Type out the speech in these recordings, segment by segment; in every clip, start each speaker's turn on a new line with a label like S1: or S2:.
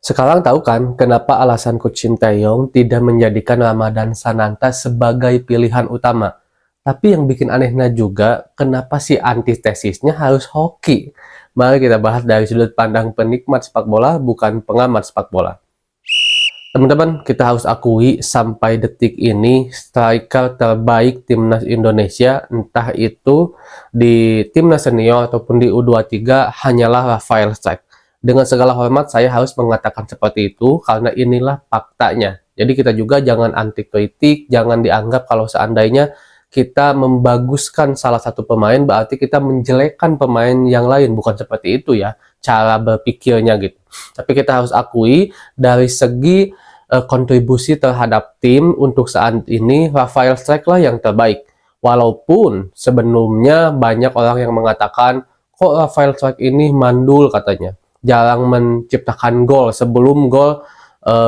S1: Sekarang tahu kan kenapa alasan Coach Sinteyong tidak menjadikan Ramadan Sananta sebagai pilihan utama? Tapi yang bikin anehnya juga, kenapa sih antitesisnya harus hoki? Mari kita bahas dari sudut pandang penikmat sepak bola, bukan pengamat sepak bola. Teman-teman, kita harus akui sampai detik ini striker terbaik timnas Indonesia, entah itu di timnas senior ataupun di U23, hanyalah Rafael Strike. Dengan segala hormat, saya harus mengatakan seperti itu karena inilah faktanya. Jadi kita juga jangan anti kritik, jangan dianggap kalau seandainya kita membaguskan salah satu pemain berarti kita menjelekkan pemain yang lain, bukan seperti itu ya cara berpikirnya gitu. Tapi kita harus akui dari segi kontribusi terhadap tim untuk saat ini Rafael Strike lah yang terbaik. Walaupun sebelumnya banyak orang yang mengatakan kok Rafael Strike ini mandul katanya, jarang menciptakan gol sebelum gol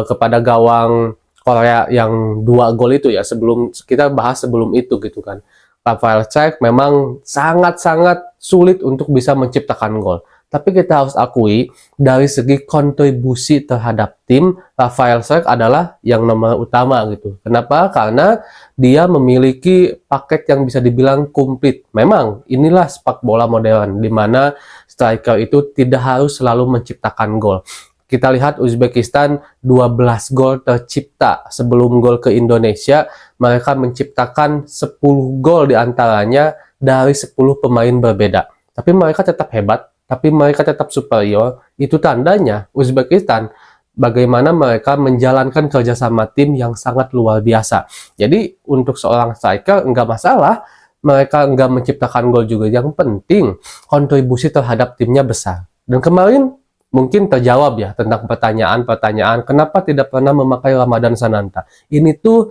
S1: kepada gawang Korea yang 2 gol itu ya, sebelum kita bahas sebelum itu gitu kan. Rafael Strike memang sangat-sangat sulit untuk bisa menciptakan gol. Tapi kita harus akui dari segi kontribusi terhadap tim, Rafael Strike adalah yang nomor utama gitu. Kenapa? Karena dia memiliki paket yang bisa dibilang komplit. Memang inilah sepak bola modern di mana striker itu tidak harus selalu menciptakan gol. Kita lihat Uzbekistan 12 gol tercipta sebelum gol ke Indonesia, mereka menciptakan 10 gol diantaranya dari 10 pemain berbeda. Tapi mereka tetap hebat, tapi mereka tetap superior. Itu tandanya Uzbekistan bagaimana mereka menjalankan kerjasama tim yang sangat luar biasa. Jadi untuk seorang striker nggak masalah mereka nggak menciptakan gol juga. Yang penting kontribusi terhadap timnya besar. Dan kemarin mungkin terjawab ya tentang pertanyaan-pertanyaan kenapa tidak pernah memakai Ramadan Sananta. Ini tuh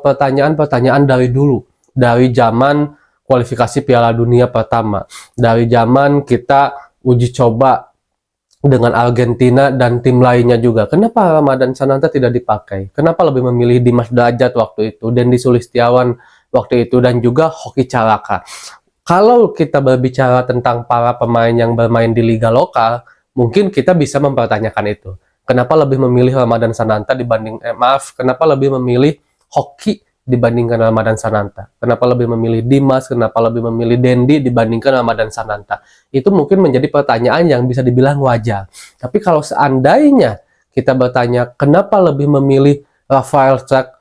S1: pertanyaan-pertanyaan dari dulu, dari zaman kualifikasi Piala Dunia pertama, dari zaman kita uji coba dengan Argentina dan tim lainnya juga. Kenapa Ramadan Sananta tidak dipakai? Kenapa lebih memilih Dimas Derajat waktu itu, Dendi Sulistiawan waktu itu, dan juga Hoki Caraka? Kalau kita berbicara tentang para pemain yang bermain di liga lokal, mungkin kita bisa mempertanyakan itu. Kenapa lebih memilih Ramadan Sananta dibanding kenapa lebih memilih Hoki dibandingkan Ramadan Sananta? Kenapa lebih memilih Dimas? Kenapa lebih memilih Dendi dibandingkan Ramadan Sananta? Itu mungkin menjadi pertanyaan yang bisa dibilang wajar. Tapi kalau seandainya kita bertanya kenapa lebih memilih Rafael Strike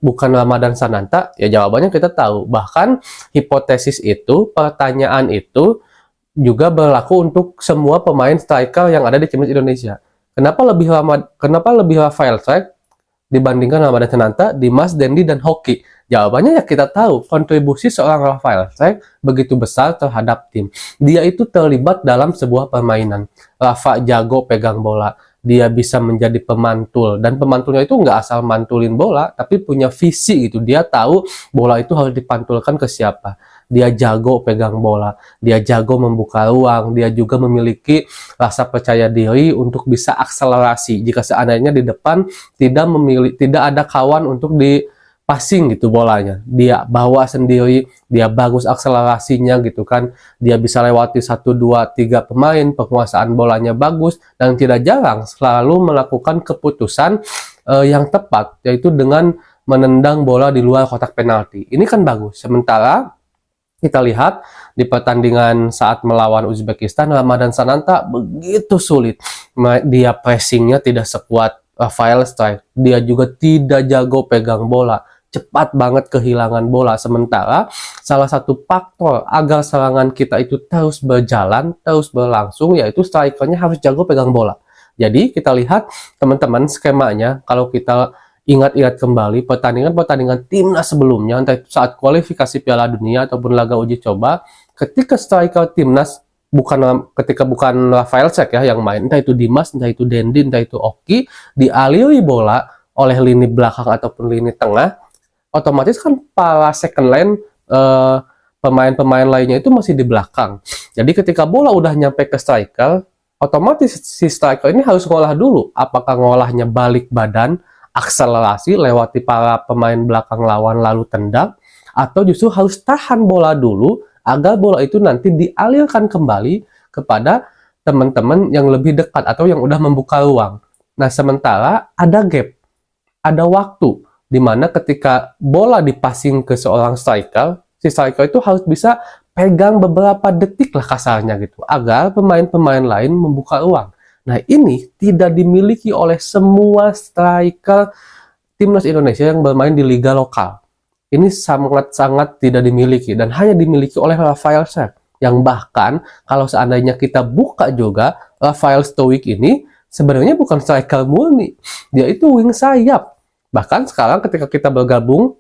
S1: bukan Ramadan Sananta, ya jawabannya kita tahu. Bahkan hipotesis itu, pertanyaan itu juga berlaku untuk semua pemain striker yang ada di timnas Indonesia. Kenapa lebih Rafael Strike dibandingkan Ramadan Sananta, Dimas, Dendi, dan Hoki? Jawabannya ya kita tahu, kontribusi seorang Rafael Strike begitu besar terhadap tim. Dia itu terlibat dalam sebuah permainan. Rafa jago pegang bola, dia bisa menjadi pemantul, dan pemantulnya itu nggak asal mantulin bola, tapi punya visi gitu. Dia tahu bola itu harus dipantulkan ke siapa. Dia jago pegang bola, dia jago membuka ruang, dia juga memiliki rasa percaya diri untuk bisa akselerasi. Jika seandainya di depan tidak ada kawan untuk di passing gitu bolanya, dia bawa sendiri, dia bagus akselerasinya gitu kan, dia bisa lewati 1, 2, 3 pemain, penguasaan bolanya bagus, dan tidak jarang selalu melakukan keputusan yang tepat, yaitu dengan menendang bola di luar kotak penalti. Ini kan bagus. Sementara kita lihat di pertandingan saat melawan Uzbekistan, Ramadan Sananta begitu sulit. Dia pressingnya tidak sekuat Rafael Strike. Dia juga tidak jago pegang bola. Cepat banget kehilangan bola. Sementara salah satu faktor agar serangan kita itu terus berjalan, terus berlangsung, yaitu strikernya harus jago pegang bola. Jadi kita lihat teman-teman skemanya, kalau kita ingat-ingat kembali pertandingan-pertandingan timnas sebelumnya, entah itu saat kualifikasi Piala Dunia ataupun laga uji coba, ketika striker timnas bukan Rafael Strike ya yang main, entah itu Dimas, entah itu Dendi, entah itu Oki, dialiri bola oleh lini belakang ataupun lini tengah, otomatis kan para second line pemain-pemain lainnya itu masih di belakang. Jadi ketika bola udah nyampe ke striker, otomatis si striker ini harus ngolah dulu. Apakah ngolahnya balik badan, akselerasi lewati para pemain belakang lawan lalu tendang, atau justru harus tahan bola dulu agar bola itu nanti dialirkan kembali kepada teman-teman yang lebih dekat atau yang udah membuka ruang. Nah, sementara ada gap, ada waktu di mana ketika bola dipassing ke seorang striker, si striker itu harus bisa pegang beberapa detik lah kasarnya gitu, agar pemain-pemain lain membuka ruang. Nah, ini tidak dimiliki oleh semua striker timnas Indonesia yang bermain di liga lokal. Ini sangat-sangat tidak dimiliki dan hanya dimiliki oleh Rafael Struijk, yang bahkan kalau seandainya kita buka juga, Rafael Struijk ini sebenarnya bukan striker murni, dia itu wing sayap. Bahkan sekarang ketika kita bergabung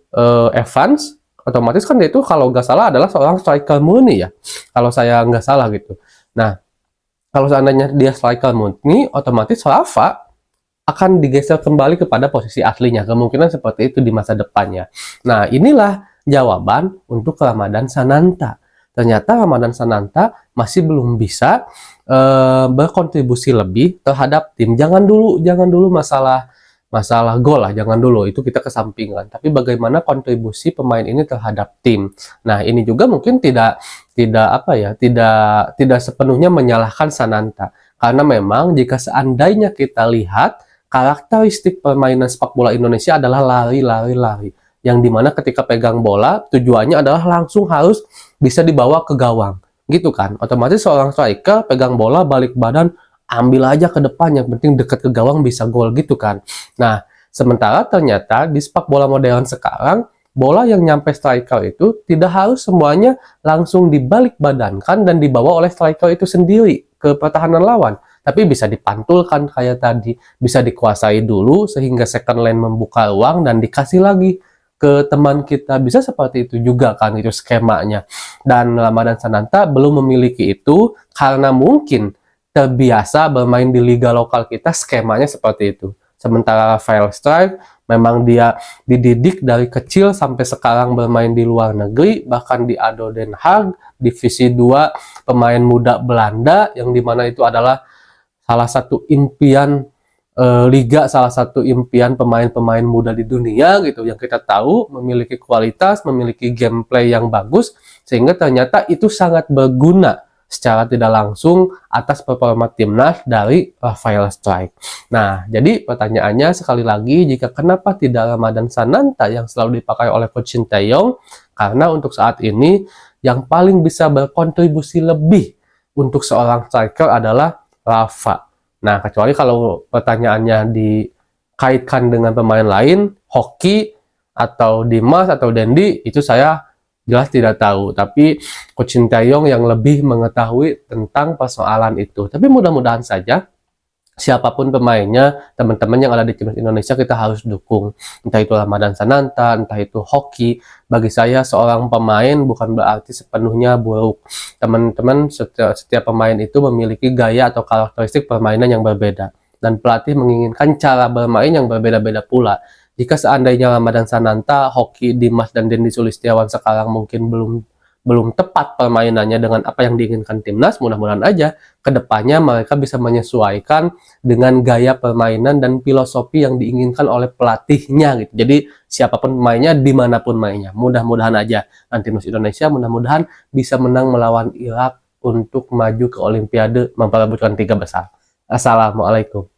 S1: Evans, otomatis kan dia itu kalau nggak salah adalah seorang striker murni ya, kalau saya nggak salah gitu. Nah, kalau seandainya dia striker murni, otomatis Rafa akan digeser kembali kepada posisi aslinya. Kemungkinan seperti itu di masa depannya. Nah, inilah jawaban untuk Ramadhan Sananta. Ternyata Ramadhan Sananta masih belum bisa berkontribusi lebih terhadap tim. Jangan dulu masalah gol lah, jangan dulu, itu kita kesampingkan. Tapi bagaimana kontribusi pemain ini terhadap tim. Nah, ini juga mungkin tidak sepenuhnya menyalahkan Sananta. Karena memang jika seandainya kita lihat karakteristik permainan sepak bola Indonesia adalah lari. Yang dimana ketika pegang bola, tujuannya adalah langsung harus bisa dibawa ke gawang. Gitu kan. Otomatis seorang striker pegang bola, balik badan, ambil aja ke depan. Yang penting dekat ke gawang bisa gol gitu kan. Nah, sementara ternyata di sepak bola modern sekarang, bola yang nyampe striker itu tidak harus semuanya langsung dibalik badankan dan dibawa oleh striker itu sendiri ke pertahanan lawan. Tapi bisa dipantulkan kayak tadi, bisa dikuasai dulu sehingga second line membuka ruang dan dikasih lagi ke teman kita. Bisa seperti itu juga kan itu skemanya. Dan Ramadhan Sananta belum memiliki itu karena mungkin terbiasa bermain di liga lokal kita skemanya seperti itu. Sementara Rafael Struijk memang dia dididik dari kecil sampai sekarang bermain di luar negeri, bahkan di ADO Den Haag, divisi 2 pemain muda Belanda, yang dimana itu adalah salah satu impian liga, salah satu impian pemain-pemain muda di dunia gitu, yang kita tahu memiliki kualitas, memiliki gameplay yang bagus, sehingga ternyata itu sangat berguna secara tidak langsung atas performa timnas dari Rafael Struijk. Nah, jadi pertanyaannya sekali lagi, jika kenapa tidak Ramadhan Sananta yang selalu dipakai oleh Coach Sinteyong? Karena untuk saat ini yang paling bisa berkontribusi lebih untuk seorang striker adalah Rafa. Nah, kecuali kalau pertanyaannya dikaitkan dengan pemain lain, Hoki atau Dimas atau Dendi, itu saya jelas tidak tahu. Tapi Coach Sinteyong yang lebih mengetahui tentang persoalan itu. Tapi mudah-mudahan saja siapapun pemainnya, teman-teman yang ada di timnas Indonesia kita harus dukung. Entah itu Ramadhan Sananta, entah itu Hoki. Bagi saya seorang pemain bukan berarti sepenuhnya buruk. Teman-teman, setiap pemain itu memiliki gaya atau karakteristik permainan yang berbeda. Dan pelatih menginginkan cara bermain yang berbeda-beda pula. Jika seandainya Ramadhan Sananta, Hoki, Dimas, dan Dendi Sulistiawan sekarang mungkin belum tepat permainannya dengan apa yang diinginkan timnas, mudah-mudahan aja kedepannya mereka bisa menyesuaikan dengan gaya permainan dan filosofi yang diinginkan oleh pelatihnya gitu. Jadi siapapun pemainnya, dimanapun mainnya, mudah-mudahan aja dan timnas Indonesia mudah-mudahan bisa menang melawan Irak untuk maju ke Olimpiade memperebutkan 3 besar. Assalamualaikum.